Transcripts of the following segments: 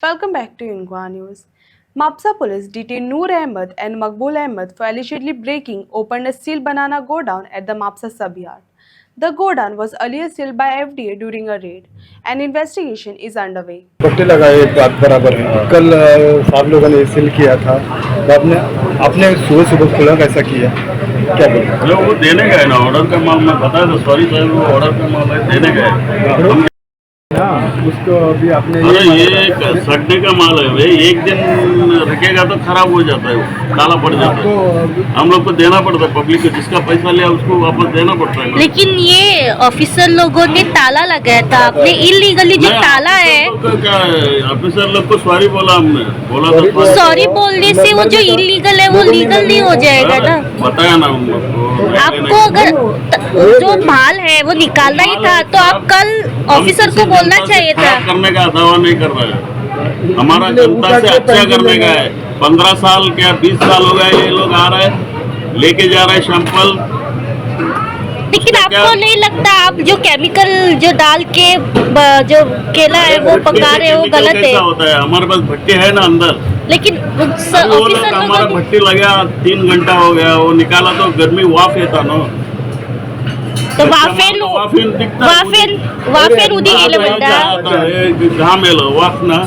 Welcome back to Yunhua News. Mapsa police detained Noor Ahmed and Maqbool Ahmed for allegedly breaking open a sealed banana godown at the Mapsa sub-yard. The godown was earlier sealed by FDA during a raid. An investigation is underway. पट्टे लगाए बात बराबर है। कल साहब लोगों ने seal किया था, तो आपने आपने सुबह सुबह खुला कैसा किया, क्या बोले? जो वो देने गए ना ऑर्डर का माल, मैं बताया था सॉरी सर, वो ऑर्डर का माल है देने गए। हाँ, उसको अभी आपने अरे ये सड़ने का माल है भाई, एक दिन रखेगा तो खराब हो जाता है, वो काला पड़ जाता है। हम लोग को देना पड़ता है, पब्लिक को जिसका पैसा लिया उसको वापस देना पड़ता है। लेकिन ये ऑफिसर लोगों ने ताला लगाया था, आपने इलीगली जो ताला है, क्या है, ऑफिसर लोग को सॉरी बोला, हमने बोला था सॉरी बोलने से वो जो इलीगल है वो लीगल नहीं हो जाएगा ना। बताया ना हम लोग को। आपको अगर जो माल है वो निकालना ही था तो आप कल ऑफिसर को बोलना चाहिए था। करने का दावा नहीं कर रहा है, हमारा जनता से अच्छा करने का है। 15 साल क्या 20 साल हो गए ये लोग आ रहे हैं, लेके जा रहे हैं सैंपल। लेकिन आपको नहीं लगता आप जो केमिकल जो डाल के जो केला है वो पका रहे हो गलत है? होता है, हमारे पास भट्टी है ना अंदर। लेकिन ऑफिसर हमारा भट्टी लगा 3 घंटा हो गया, वो निकाला तो गर्मी वाफ येता ना, तो वाफेन उदी गेलं म्हणता घाम येलं वाफ ना।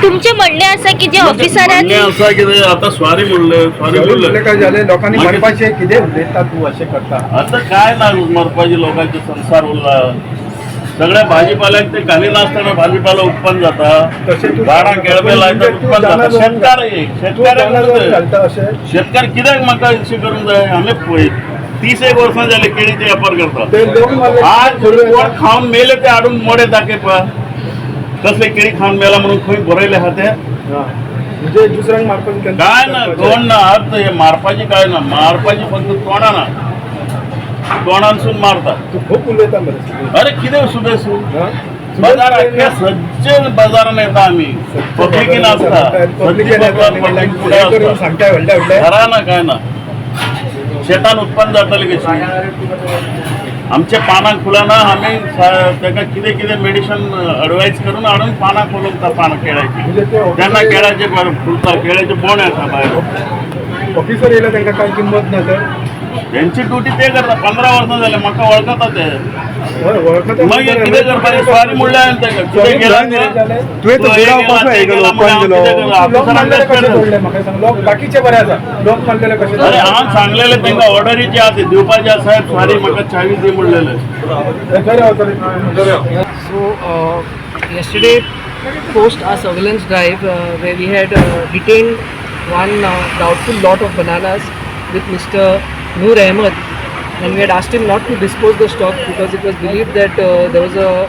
तुमचे म्हणणे असं की जे ऑफिसर म्हणणे असं की आता सॉरी बोलले काय झाले, लोकांनी मरपाचे किती देतात तू असे करता? आता काय ना मरपाचे लोकांचे संसार उरला, सगळ्या भाजीपाल्याक ते खाली नसताना भाजीपाला उत्पन्न जाता, बारा केळबे लायतात उत्पन्न जाता। शेतकरी कित्याक म्हाका इशे करून जाय? आम्ही 30 वर्ष झाले केळीचे व्यापार करतात। आज कोण खाऊन मेले ते आडून मोडे दाखे पा कसले केळी खाऊन मेला म्हणून खंय बरयले हाते म्हणजे दुसऱ्यांक मारपाची काय ना कोण ना अर्थ हे मारपाची काय ना, मारपाची फक्त तोंडाना तोंडानसून मारतात। खूप उलयता मरे। अरे किती सुबेसू बाजार अख्ख्या सज्ज बाजारान येता आम्ही, पब्लिकीन असता घरा ना काय ना शेतान उत्पन्न जातले कशी। आमच्या पानां खुलाना आम्ही ताका कितें कितें मेडिसिन एडवायस करून हाडून पानां खोलून पानां केळ्याची, त्यांना केळ्याचे फुलता केळ्याचे बोंड येता भायर। ऑफिसर येयला तांकां काय किंमत ना तर त्यांची ड्युटी ते करता। 15 वर्सां जाले म्हाका वळखता ते, वळखता मग कितें करपाचें? सॉरी म्हणल्यार कितें गेला तुवें तो गिराव कसो हे गेलो कोण गेलो म्हाका सांग। लोक बाकीचे बरे आसा, लोक मारलेले कशे? अरे हांव सांगलेले तांकां ऑर्डरीचे आसा दिवपाचे आसा, सॉरी म्हाका चावी दी म्हणलेले। So yesterday, post our surveillance drive, where we had detained one doubtful lot of bananas with Mr. Noor Ahmed, and we had asked him not to dispose the stock because it was believed that there was a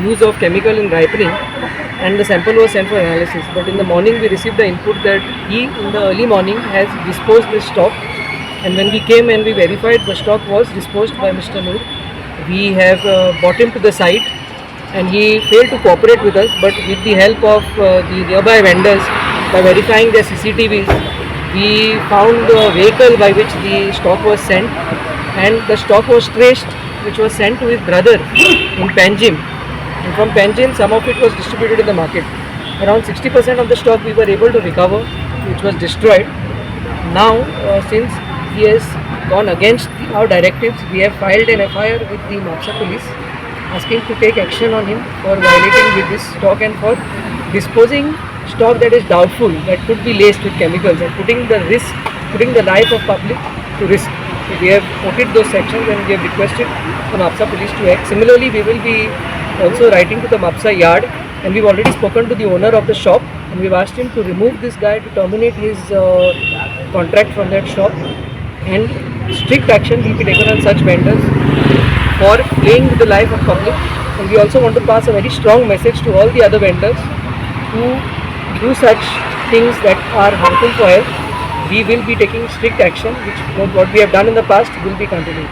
use of chemical in ripening, and the sample was sent for analysis. But in the morning we received the input that he in the early morning has disposed this stock, and when we came and we verified, the stock was disposed by Mr. Noor. We have brought him to the site and he failed to cooperate with us, but with the help of the nearby vendors, by verifying their CCTVs, we found the vehicle by which the stock was sent, and the stock was traced, which was sent to his brother in Panjim, and from Panjim some of it was distributed in the market. Around 60% of the stock we were able to recover, which was destroyed. Now since he has gone against our directives, we have filed an FIR with the Mapsa police asking to take action on him for violating with this stock and for disposing stock that is doubtful, that could be laced with chemicals, and putting the life of public to risk. So we have noted those sections and we have requested the Mapsa police to act. Similarly, we will be also writing to the Mapsa yard, and we've already spoken to the owner of the shop, and we've asked him to remove this guy, to terminate his contract from that shop, and strict action will be taken on such vendors for playing with the life of public. And we also want to pass a very strong message to all the other vendors who do such things that are harmful for health. We will be taking strict action, which what we have done in the past will be continued.